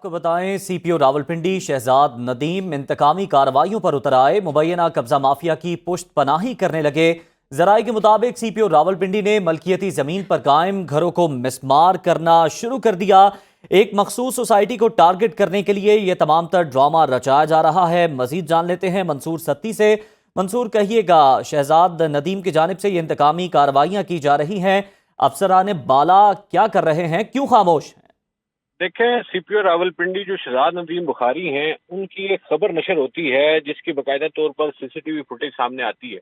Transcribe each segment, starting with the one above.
आपको बताएं, सीपीओ रावलपिंडी शहजाद नदीम इंतकामी कार्रवाइयों पर उतर आए। मुबैना कब्जा माफिया की पुश्त पनाही करने लगे। जराये के मुताबिक सीपीओ रावलपिंडी ने मलकियती जमीन पर कायम घरों को मिसमार करना शुरू कर दिया। एक मखसूस सोसाइटी को टारगेट करने के लिए यह तमाम तर ड्रामा रचाया जा रहा है। मजीद जान लेते हैं मंसूर सत्ती से। मंसूर, कहिएगा, शहजाद नदीम की जानिब से ये इंतकामी कार्रवाइयां की जा रही हैं, अफसरान बाला क्या कर रहे हैं, क्यों खामोश हैं? देखें, सीपीओ रावलपिंडी जो शहजाद नदीम बुखारी हैं, उनकी एक खबर नशर होती है जिसकी बाकायदा तौर पर सीसीटीवी फुटेज सामने आती है।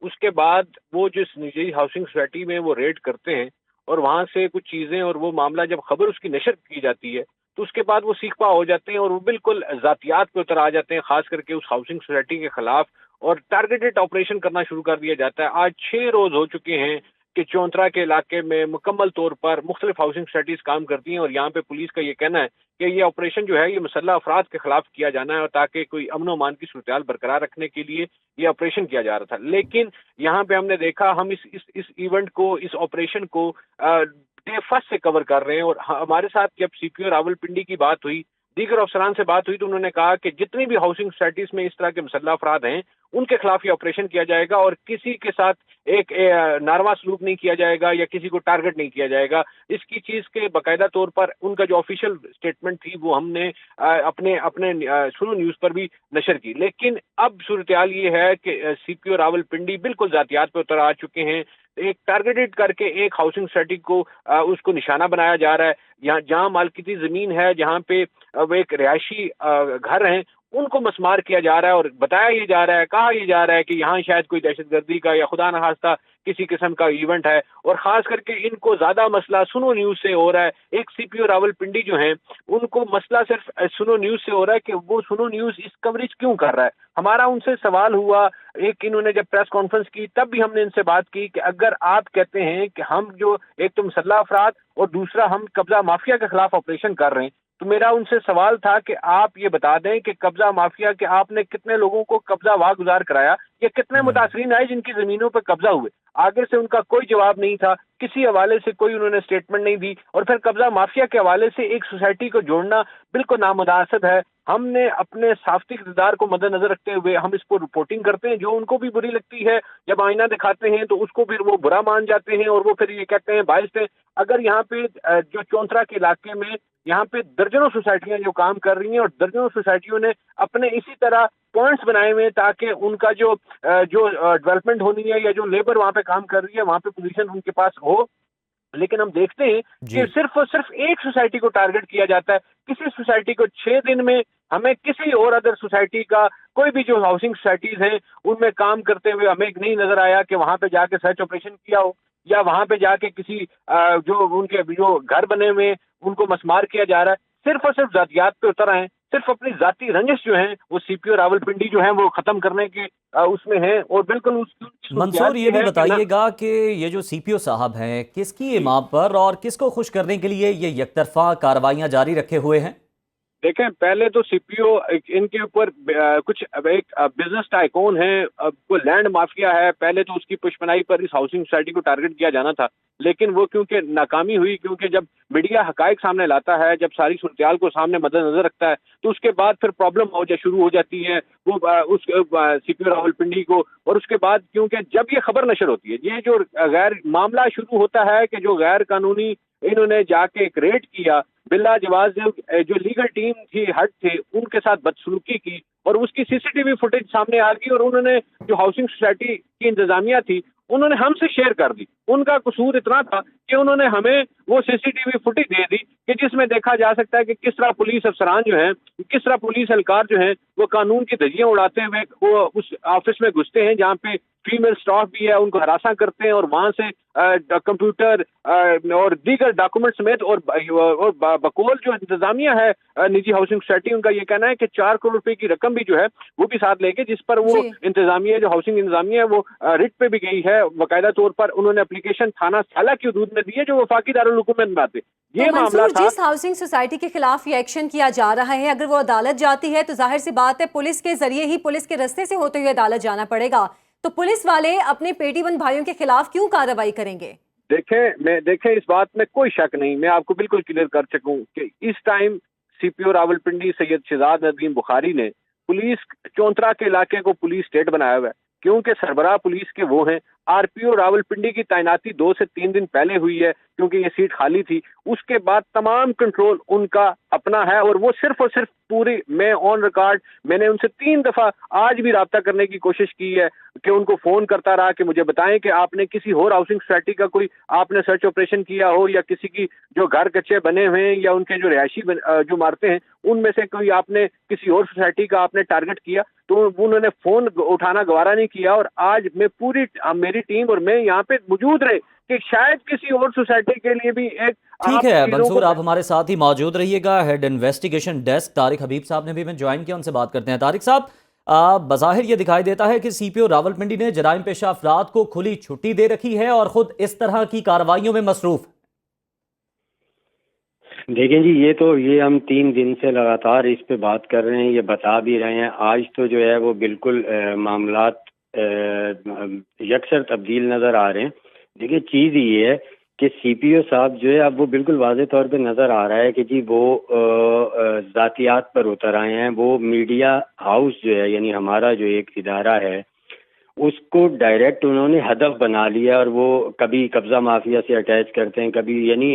उसके बाद वो जिस निजी हाउसिंग सोसाइटी में वो रेड करते हैं और वहां से कुछ चीजें और वो मामला जब खबर उसकी नशर की जाती है तो उसके बाद वो सीखपा हो जाते हैं और वो बिल्कुल जातियात पे उतर आ जाते हैं, खास करके उस हाउसिंग सोसाइटी के खिलाफ, और टारगेटेड ऑपरेशन करना शुरू कर दिया जाता है। आज 6 रोज हो चुके हैं कि चौंतरा के इलाके में मुकम्मल तौर पर मुख्तलिफ हाउसिंग सोसाइटीज काम करती हैं और यहाँ पे पुलिस का ये कहना है कि ये ऑपरेशन जो है ये मुसल्लह अफराद के खिलाफ किया जाना है और ताकि कोई अमन व अमान की सूरत बरकरार रखने के लिए ये ऑपरेशन किया जा रहा था। लेकिन यहाँ पे हमने देखा, हम इस इवेंट को, इस ऑपरेशन को डे फर्स्ट से कवर कर रहे हैं और हमारे साथ जब सीपीओ रावलपिंडी की बात हुई, दीगर अफसरान से बात हुई, तो उन्होंने कहा कि जितनी भी हाउसिंग सोसाइटीज में इस तरह के मुसल्लह अफराद हैं उनके खिलाफ ये ऑपरेशन किया जाएगा और किसी के साथ एक नारवा सलूक नहीं किया जाएगा या किसी को टारगेट नहीं किया जाएगा। इसकी चीज के बाकायदा तौर पर उनका जो ऑफिशियल स्टेटमेंट थी वो हमने अपने अपने सुनो न्यूज पर भी नशर की। लेकिन अब सूरत-ए-हाल ये है कि सीपीओ रावलपिंडी बिल्कुल जातियात पे उतर आ चुके हैं। एक टारगेटेड करके एक हाउसिंग सोसाइटी को उसको निशाना बनाया जा रहा है। यहाँ जहाँ मालकियती जमीन है, जहाँ पे वो एक रिहायशी घर हैं, उनको मस्मार किया जा रहा है और बताया ये जा रहा है, कहा ये जा रहा है कि यहाँ शायद कोई दहशतगर्दी का या खुदा न खास्ता किसी किस्म का इवेंट है। और खास करके इनको ज्यादा मसला सुनो न्यूज से हो रहा है। एक सीपीओ रावलपिंडी जो हैं, उनको मसला सिर्फ सुनो न्यूज से हो रहा है कि वो सुनो न्यूज इस कवरेज क्यों कर रहा है। हमारा उनसे सवाल हुआ, एक इन्होंने जब प्रेस कॉन्फ्रेंस की तब भी हमने इनसे बात की कि अगर आप कहते हैं कि हम जो एक तो मुसल्लह अफराद और दूसरा हम कब्जा माफिया के खिलाफ ऑपरेशन कर रहे हैं, तो मेरा उनसे सवाल था कि आप ये बता दें कि कब्जा माफिया के आपने कितने लोगों को कब्जा वागुजार कराया या कितने मुतासरीन आए जिनकी जमीनों पर कब्जा हुए। आगे से उनका कोई जवाब नहीं था, किसी हवाले से कोई उन्होंने स्टेटमेंट नहीं दी और फिर कब्जा माफिया के हवाले से एक सोसाइटी को जोड़ना बिल्कुल नामुनासिब है। हमने अपने साफ्ती इक़्तिदार को मद्देनजर रखते हुए हम इस पर रिपोर्टिंग करते हैं, जो उनको भी बुरी लगती है। जब आईना दिखाते हैं तो उसको फिर वो बुरा मान जाते हैं और वो फिर ये कहते हैं बाइस है। अगर यहाँ पे जो चौंतरा के इलाके में यहाँ पे दर्जनों सोसाइटियां जो काम कर रही हैं और दर्जनों सोसाइटियों ने अपने इसी तरह पॉइंट्स बनाए हुए ताकि उनका जो डेवलपमेंट होनी है या जो लेबर वहाँ पे काम कर रही है वहाँ पे पोजीशन उनके पास हो। लेकिन हम देखते हैं कि सिर्फ और सिर्फ एक सोसाइटी को टारगेट किया जाता है। किसी सोसाइटी को 6 दिन में हमें किसी और अदर सोसाइटी का कोई भी जो हाउसिंग सोसाइटीज हैं उनमें काम करते हुए हमें नहीं नजर आया कि वहां पे जाके सर्च ऑपरेशन किया हो या वहां पे जाके किसी जो उनके जो घर बने हुए उनको मस्मार किया जा रहा है। सिर्फ और सिर्फ जातियात पे उतर आए, सिर्फ अपनी जाती रंजिश जो है वो सीपीओ रावलपिंडी जो है वो खत्म करने के उसमें है। और बिल्कुल मंसूर, ये भी बताइएगा कि ये जो सीपीओ साहब हैं, किसकी इमाम पर और किसको खुश करने के लिए ये यकतरफा कार्रवाइयां जारी रखे हुए हैं? देखें, पहले तो सीपीओ इनके ऊपर कुछ एक बिजनेस टाइकून है, कोई लैंड माफिया है। पहले तो उसकी पुष्पनाई पर इस हाउसिंग सोसाइटी को टारगेट किया जाना था, लेकिन वो क्योंकि नाकामी हुई, क्योंकि जब मीडिया हकायक सामने लाता है, जब सारी सूरत को सामने मद्देनजर रखता है, तो उसके बाद फिर प्रॉब्लम शुरू हो जाती है वो उस सीपीओ रावलपिंडी को। और उसके बाद क्योंकि जब ये खबर नशर होती है, ये जो गैर मामला शुरू होता है कि जो गैर कानूनी इन्होंने जाके एक रेड किया, बिल्ला जवाज जो लीगल टीम थी, हट थे, उनके साथ बदसलूकी की और उसकी सीसीटीवी फुटेज सामने आ गई और उन्होंने जो हाउसिंग सोसाइटी की इंतजामिया थी उन्होंने हमसे शेयर कर दी। उनका कसूर इतना था कि उन्होंने हमें वो सीसीटीवी फुटेज दे दी कि जिसमें देखा जा सकता है कि किस तरह पुलिस अफसरान जो हैं, किस तरह पुलिस एहलकार जो हैं वो कानून की धज्जियां उड़ाते हुए वो उस ऑफिस में घुसते हैं जहाँ पे फीमेल स्टाफ भी है, उनको हरासा करते हैं और वहां से कंप्यूटर और दीगर डॉक्यूमेंट समेत और बकौल जो इंतजामिया है निजी हाउसिंग सोसाइटी, उनका ये कहना है कि 4 करोड़ रुपए की रकम भी जो है वो भी साथ लेके, जिस पर वो इंतजामिया जो हाउसिंग इंतजामिया है वो रिट पे भी गई है। बाकायदा तौर पर उन्होंने एप्लीकेशन थाना साला की हदूद में दी है जो वफाकी दारुल हुकूमत में आते। ये मामला था। जिस हाउसिंग सोसाइटी के खिलाफ ये एक्शन किया जा रहा है, अगर वो अदालत जाती है तो जाहिर सी बात है पुलिस के जरिए ही, पुलिस के रास्ते से होते हुए अदालत जाना पड़ेगा। तो पुलिस वाले अपने पेटीबंद भाइयों के खिलाफ क्यों कार्रवाई करेंगे? देखें इस बात में कोई शक नहीं, मैं आपको बिल्कुल क्लियर कर सकूं कि इस टाइम CPO रावलपिंडी सैयद शहजाद नदीम बुखारी ने पुलिस चौंतरा के इलाके को पुलिस स्टेट बनाया हुआ है, क्योंकि सरबराह पुलिस के वो हैं। RPO रावलपिंडी की तैनाती 2 से 3 दिन पहले हुई है, क्योंकि ये सीट खाली थी। उसके बाद तमाम कंट्रोल उनका अपना है, और वो सिर्फ और सिर्फ पूरी, मैं ऑन रिकॉर्ड, मैंने उनसे 3 दफा आज भी राब्ता करने की कोशिश की है कि उनको फोन करता रहा कि मुझे बताएं कि आपने किसी और हाउसिंग सोसाइटी का कोई आपने सर्च ऑपरेशन किया हो, या किसी की जो घर कच्चे बने हुए हैं या उनके जो रिहायशी जो मारते हैं उनमें से कोई आपने किसी और सोसाइटी का आपने टारगेट किया। तो उन्होंने फोन उठाना गवारा नहीं किया, और आज मैं मेरी टीम और मैं यहाँ पे मौजूद रहे कि शायद किसी और सोसाइटी के लिए भी एक ठीक है मंसूर, आप हमारे साथ ही मौजूद रहिएगा। हेड इन्वेस्टिगेशन डेस्क तारिक हबीब साहब ने भी मैं ज्वाइन किया, उनसे बात करते हैं। तारिक साहब, बज़ाहिर ये दिखाई देता है कि CPO रावलपिंडी ने जराइम पेशा अफराद को खुली छुट्टी दे रखी है और खुद इस तरह की कार्रवाइयों में मसरूफ। देखें जी, ये हम 3 दिन से लगातार इस पे बात कर रहे हैं, ये बता भी रहे हैं। आज तो जो है वो बिल्कुल मामलात यकसर तब्दील नज़र आ रहे हैं। देखिए, चीज़ ये है कि CPO साहब जो है अब वो बिल्कुल वाज़े तौर पे नज़र आ रहा है कि जी वो ज़ातियात पर उतर आए हैं। वो मीडिया हाउस जो है, यानी हमारा जो एक इदारा है, उसको डायरेक्ट उन्होंने हदफ बना लिया, और वो कभी कब्ज़ा माफिया से अटैच करते हैं, कभी, यानी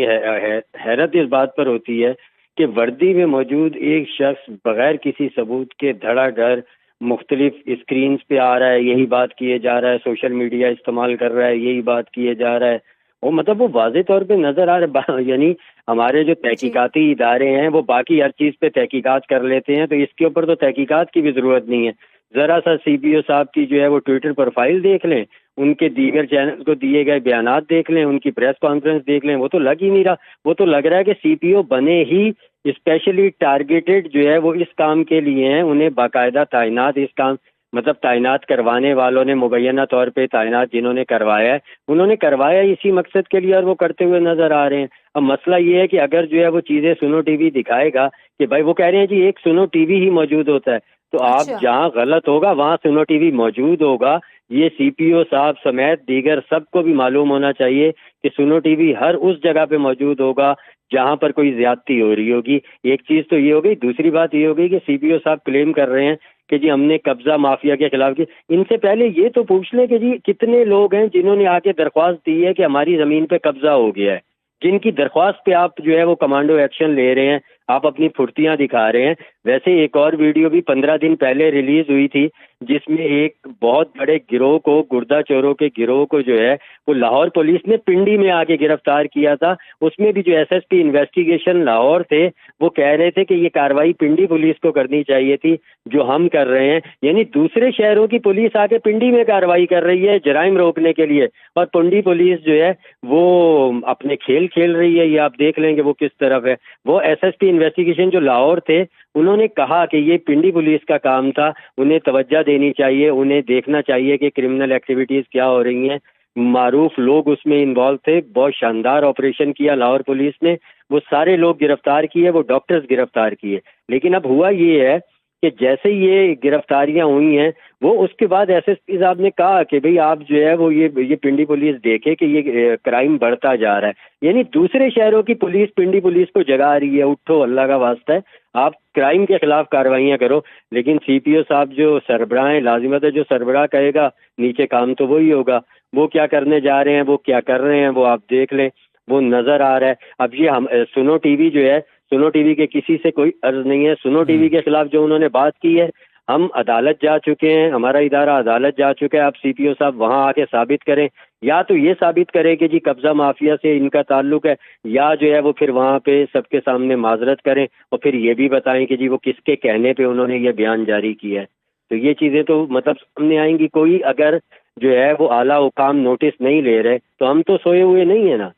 हैरत इस बात पर होती है कि वर्दी में मौजूद एक शख्स बगैर किसी सबूत के धड़ाधड़ मुख्तलिफ स्क्रीन्स पे आ रहा है, यही बात किए जा रहा है, सोशल मीडिया इस्तेमाल कर रहा है, यही बात किए जा रहा है। वो मतलब वो वाज़े तौर पे नज़र आ रहा है। यानी हमारे जो तहकीकाती इदारे हैं वो बाकी हर चीज़ पे तहकीकात कर लेते हैं, तो इसके ऊपर तो तहकीकात की भी ज़रूरत नहीं है। ज़रा सा CPO साहब की जो है वो ट्विटर प्रोफाइल देख लें, उनके दीगर चैनल को दिए गए बयानात देख लें, उनकी प्रेस कॉन्फ्रेंस देख लें, वो तो लग ही नहीं रहा। वो तो लग रहा है कि CPO बने ही स्पेशली टारगेटेड जो है वो इस काम के लिए हैं। उन्हें बाकायदा तैनात, इस काम मतलब तैनात करवाने वालों ने मुबैना तौर पे तैनात जिन्होंने करवाया है, उन्होंने करवाया इसी मकसद के लिए, और वो करते हुए नज़र आ रहे हैं। अब मसला ये है कि अगर जो है वो चीज़ें सुनो TV दिखाएगा कि भाई, वो कह रहे हैं जी एक सुनो TV ही मौजूद होता है, तो आप जहाँ गलत होगा वहाँ सुनो TV मौजूद होगा। ये CPO साहब समेत दीगर सबको भी मालूम होना चाहिए कि सुनो TV हर उस जगह पे मौजूद होगा जहाँ पर कोई ज्यादती हो रही होगी। एक चीज़ तो ये हो गई। दूसरी बात ये हो गई कि CPO साहब क्लेम कर रहे हैं कि जी हमने कब्जा माफिया के खिलाफ की। इनसे पहले ये तो पूछ लें कि जी कितने लोग हैं जिन्होंने आके दरख्वास्त दी है कि हमारी ज़मीन पे कब्जा हो गया है, जिनकी दरख्वास्त पे आप जो है वो कमांडो एक्शन ले रहे हैं, आप अपनी फुर्तियां दिखा रहे हैं। वैसे एक और वीडियो भी 15 दिन पहले रिलीज हुई थी, जिसमें एक बहुत बड़े गिरोह को, गुर्दा चोरों के गिरोह को जो है वो लाहौर पुलिस ने पिंडी में आके गिरफ्तार किया था। उसमें भी जो SSP इन्वेस्टिगेशन लाहौर थे वो कह रहे थे कि ये कार्रवाई पिंडी पुलिस को करनी चाहिए थी, जो हम कर रहे हैं। यानी दूसरे शहरों की पुलिस आके पिंडी में कार्रवाई कर रही है जराइम रोकने के लिए, और पिंडी पुलिस जो है वो अपने खेल खेल रही है। ये आप देख लेंगे वो किस तरफ है। वो SSP इन्वेस्टिगेशन जो लाहौर थे, उन्होंने कहा कि ये पिंडी पुलिस का काम था, उन्हें तवज्जो देनी चाहिए, उन्हें देखना चाहिए कि क्रिमिनल एक्टिविटीज़ क्या हो रही हैं। मारूफ लोग उसमें इन्वॉल्व थे। बहुत शानदार ऑपरेशन किया लाहौर पुलिस ने, वो सारे लोग गिरफ्तार किए, वो डॉक्टर्स गिरफ्तार किए। लेकिन अब हुआ ये है कि जैसे ये गिरफ्तारियां हुई हैं, वो उसके बाद SSP साहब ने कहा कि भाई आप जो है वो ये पिंडी पुलिस देखे कि ये क्राइम बढ़ता जा रहा है। यानी दूसरे शहरों की पुलिस पिंडी पुलिस को जगा रही है, उठो अल्लाह का वास्ता है, आप क्राइम के खिलाफ कार्रवाइयाँ करो। लेकिन CPO साहब जो सरबराह हैं, लाजिमत है जो सरबराह कहेगा नीचे काम तो वही होगा। वो क्या करने जा रहे हैं, वो क्या कर रहे हैं, वो आप देख लें, वो नज़र आ रहा है। अब ये हम सुनो TV जो है, सुनो TV के किसी से कोई अर्ज नहीं है। सुनो TV के खिलाफ जो उन्होंने बात की है, हम अदालत जा चुके हैं, हमारा इदारा अदालत जा चुका है। अब CPO साहब वहाँ आके साबित करें, या तो ये साबित करें कि जी कब्जा माफिया से इनका ताल्लुक है, या जो है वो फिर वहाँ पे सबके सामने माजरत करें, और फिर ये भी बताएं कि जी वो किसके कहने पे उन्होंने ये बयान जारी किया है। तो ये चीज़ें तो मतलब सामने आएंगी। कोई अगर जो है वो आला हुकाम नोटिस नहीं ले रहे तो हम तो सोए हुए नहीं है ना।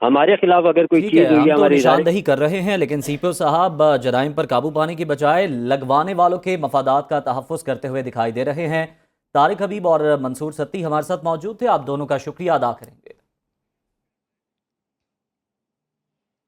हमारे खिलाफ अगर कोई चीज हुई है, हमारी निशानदही कर रहे हैं, लेकिन CPO साहब जराइम पर काबू पाने की बजाय लगवाने वालों के मफादात का तहफ़्फ़ुज़ करते हुए दिखाई दे रहे हैं। तारिक हबीब और मंसूर सत्ती हमारे साथ मौजूद थे, आप दोनों का शुक्रिया अदा करेंगे।